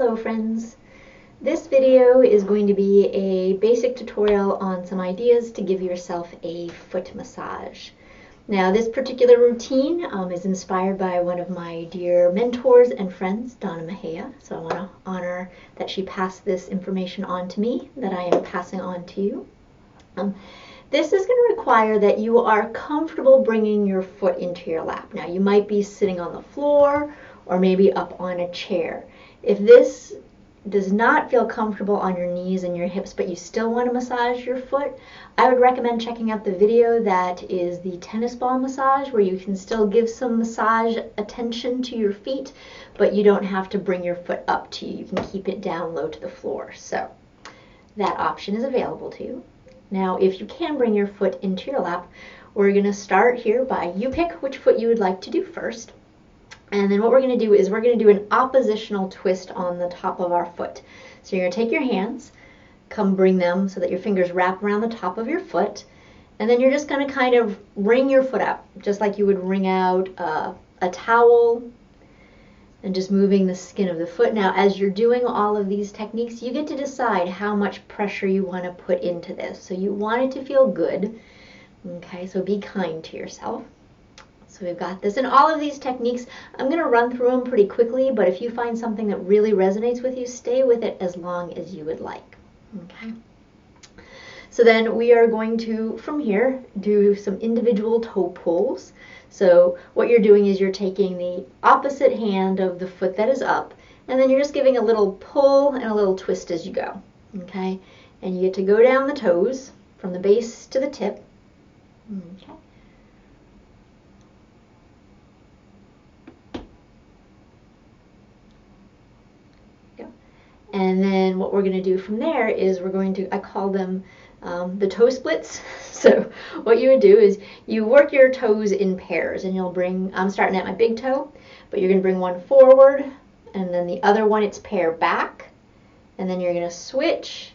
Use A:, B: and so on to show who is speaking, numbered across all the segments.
A: Hello friends! This video is going to be a basic tutorial on some ideas to give yourself a foot massage. Now this particular routine is inspired by one of my dear mentors and friends, Donna Mejia, so I want to honor that she passed this information on to me, that I am passing on to you. This is going to require that you are comfortable bringing your foot into your lap. Now you might be sitting on the floor or maybe up on a chair. If this does not feel comfortable on your knees and your hips, but you still want to massage your foot, I would recommend checking out the video that is the tennis ball massage, where you can still give some massage attention to your feet, but you don't have to bring your foot up to you. You can keep it down low to the floor. So that option is available to you. Now, if you can bring your foot into your lap, we're going to start here by you pick which foot you would like to do first. And then what we're going to do is we're going to do an oppositional twist on the top of our foot. So you're going to take your hands, come bring them so that your fingers wrap around the top of your foot, and then you're just going to kind of wring your foot out, just like you would wring out a towel, and just moving the skin of the foot. Now, as you're doing all of these techniques, you get to decide how much pressure you want to put into this. So you want it to feel good. Okay, so be kind to yourself. So we've got this, and all of these techniques, I'm going to run through them pretty quickly, but if you find something that really resonates with you, stay with it as long as you would like. Okay. So then we are going to, from here, do some individual toe pulls. So what you're doing is you're taking the opposite hand of the foot that is up, and then you're just giving a little pull and a little twist as you go. Okay. And you get to go down the toes from the base to the tip. Okay. And then what we're going to do from there is we're going to, I call them the toe splits. So what you would do is you work your toes in pairs, and you'll bring, I'm starting at my big toe, but you're going to bring one forward, and then the other one, it's pair back, and then you're going to switch,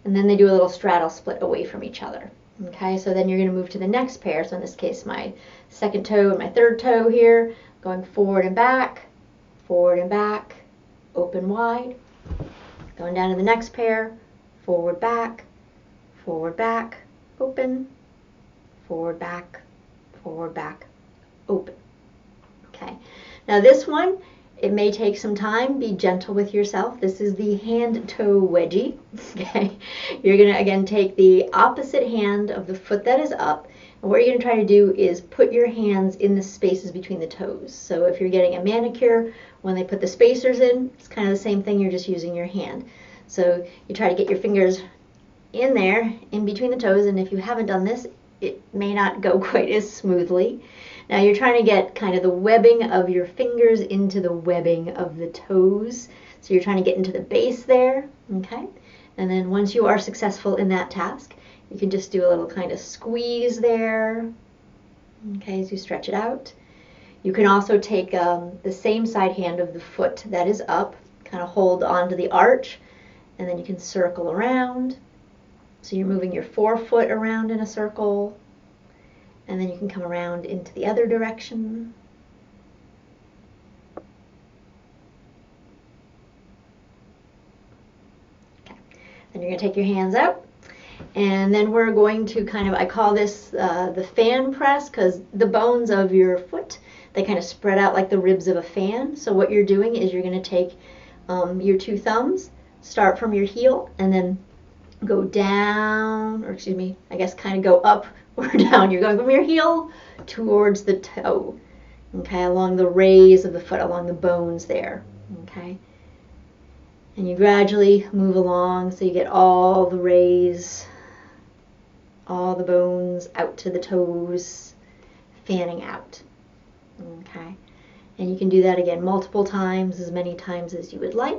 A: and then they do a little straddle split away from each other. Okay, so then you're going to move to the next pair. So in this case, my second toe and my third toe here, going forward and back, open wide. Going down to the next pair, forward, back, open, forward, back, open. Okay. Now this one, it may take some time. Be gentle with yourself. This is the hand-toe wedgie. Okay. You're going to, again, take the opposite hand of the foot that is up, and what you're going to try to do is put your hands in the spaces between the toes. So if you're getting a manicure, when they put the spacers in, it's kind of the same thing, you're just using your hand. So you try to get your fingers in there, in between the toes, and if you haven't done this, it may not go quite as smoothly. Now you're trying to get kind of the webbing of your fingers into the webbing of the toes. So you're trying to get into the base there, okay? And then once you are successful in that task, you can just do a little kind of squeeze there, okay, as you stretch it out. You can also take the same side hand of the foot that is up, kind of hold onto the arch, and then you can circle around. So you're moving your forefoot around in a circle, and then you can come around into the other direction. Okay. Then you're going to take your hands out, and then we're going to kind of, I call this the fan press, because the bones of your foot, they kind of spread out like the ribs of a fan. So what you're doing is you're going to take your two thumbs, start from your heel, and then go down, or excuse me, I guess kind of go up or down. You're going from your heel towards the toe, okay, along the rays of the foot, along the bones there, okay. And you gradually move along so you get all the rays, all the bones out to the toes, fanning out. Okay, and you can do that again multiple times, as many times as you would like.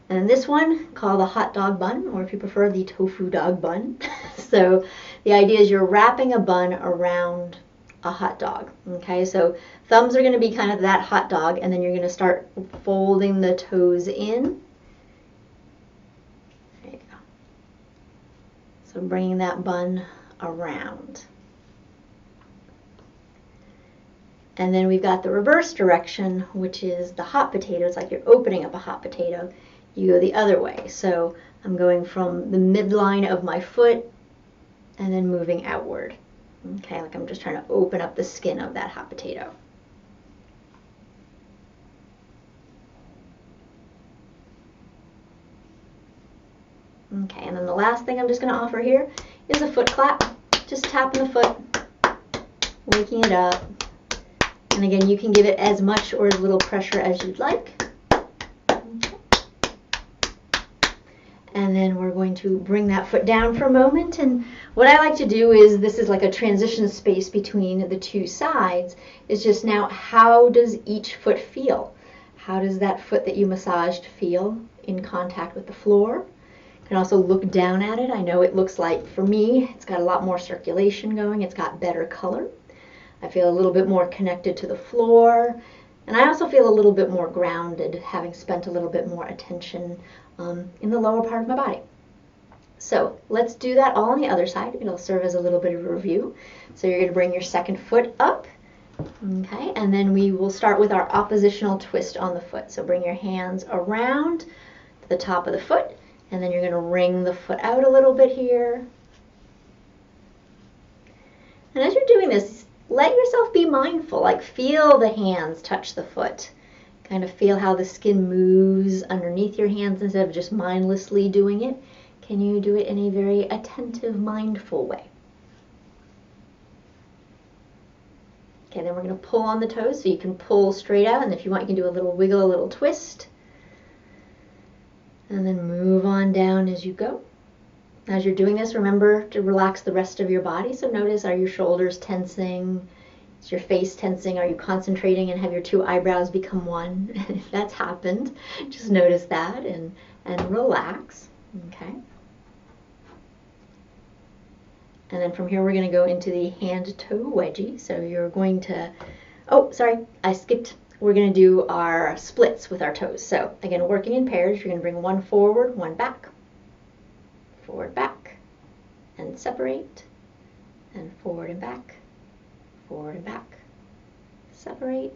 A: And this one, called the hot dog bun, or if you prefer, the tofu dog bun. So the idea is you're wrapping a bun around a hot dog. Okay, so thumbs are going to be kind of that hot dog, and then you're going to start folding the toes in. There you go. So bringing that bun around. And then we've got the reverse direction, which is the hot potato. It's like you're opening up a hot potato. You go the other way. So I'm going from the midline of my foot and then moving outward. Okay, like I'm just trying to open up the skin of that hot potato. Okay, and then the last thing I'm just going to offer here is a foot clap. Just tapping the foot, waking it up. And again, you can give it as much or as little pressure as you'd like. Okay. And then we're going to bring that foot down for a moment. And what I like to do is, this is like a transition space between the two sides, is just now, how does each foot feel? How does that foot that you massaged feel in contact with the floor? You can also look down at it. I know it looks like, for me, it's got a lot more circulation going. It's got better color. I feel a little bit more connected to the floor, and I also feel a little bit more grounded, having spent a little bit more attention in the lower part of my body. So let's do that all on the other side. It'll serve as a little bit of a review. So you're going to bring your second foot up, okay, and then we will start with our oppositional twist on the foot. So bring your hands around the top of the foot, and then you're going to wring the foot out a little bit here. And as you're doing this, let yourself be mindful, like feel the hands touch the foot. Kind of feel how the skin moves underneath your hands instead of just mindlessly doing it. Can you do it in a very attentive, mindful way? Okay, then we're going to pull on the toes, so you can pull straight out, and if you want, you can do a little wiggle, a little twist. And then move on down as you go. As you're doing this, remember to relax the rest of your body. So notice, are your shoulders tensing? Is your face tensing? Are you concentrating and have your two eyebrows become one? If that's happened, just notice that and relax. Okay. And then from here, we're going to go into the hand-toe wedgie. So you're going to, oh, sorry, I skipped. We're going to do our splits with our toes. So again, working in pairs, you're going to bring one forward, one back. Forward, back, and separate, and forward and back, forward and back, separate.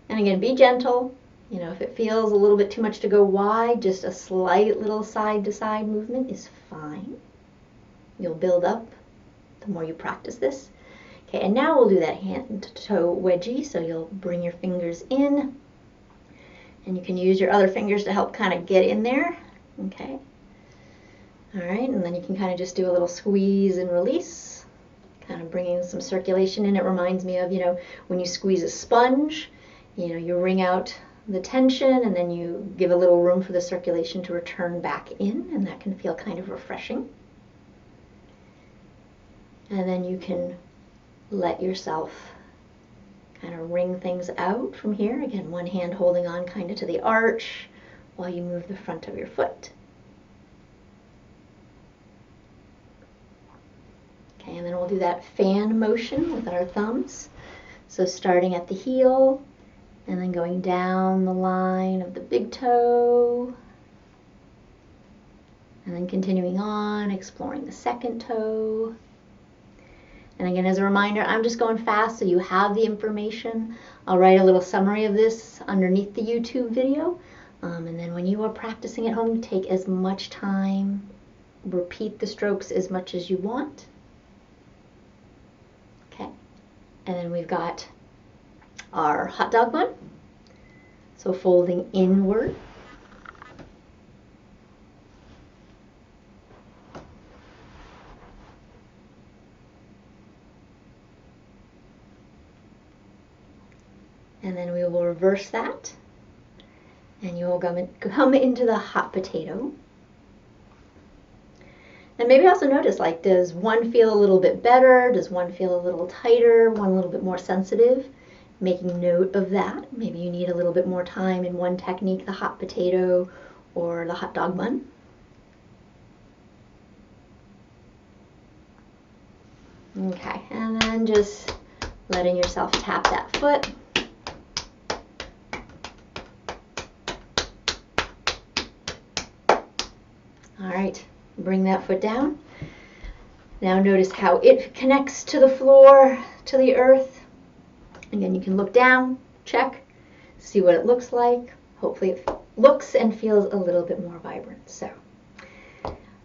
A: And again, be gentle. You know, if it feels a little bit too much to go wide, just a slight little side-to-side movement is fine. You'll build up the more you practice this. Okay, and now we'll do that hand-toe wedgie. So you'll bring your fingers in, and you can use your other fingers to help kind of get in there. Okay. All right, and then you can kind of just do a little squeeze and release, kind of bringing some circulation in. It reminds me of, you know, when you squeeze a sponge, you know, you wring out the tension and then you give a little room for the circulation to return back in, and that can feel kind of refreshing. And then you can let yourself kind of wring things out from here. Again, one hand holding on kind of to the arch while you move the front of your foot. Okay, and then we'll do that fan motion with our thumbs. So starting at the heel and then going down the line of the big toe. And then continuing on, exploring the second toe. And again, as a reminder, I'm just going fast so you have the information. I'll write a little summary of this underneath the YouTube video. And then when you are practicing at home, take as much time, repeat the strokes as much as you want. Okay, and then we've got our hot dog bun. So folding inward. And then we will reverse that. And you will come into the hot potato. And maybe also notice, like, does one feel a little bit better? Does one feel a little tighter? One a little bit more sensitive? Making note of that. Maybe you need a little bit more time in one technique, the hot potato or the hot dog bun. Okay, and then just letting yourself tap that foot. All right, bring that foot down. Now notice how it connects to the floor, to the earth. Again, you can look down, check, see what it looks like. Hopefully it looks and feels a little bit more vibrant. So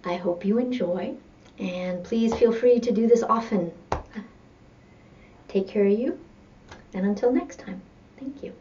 A: I hope you enjoy, and please feel free to do this often. Take care of you, and until next time, thank you.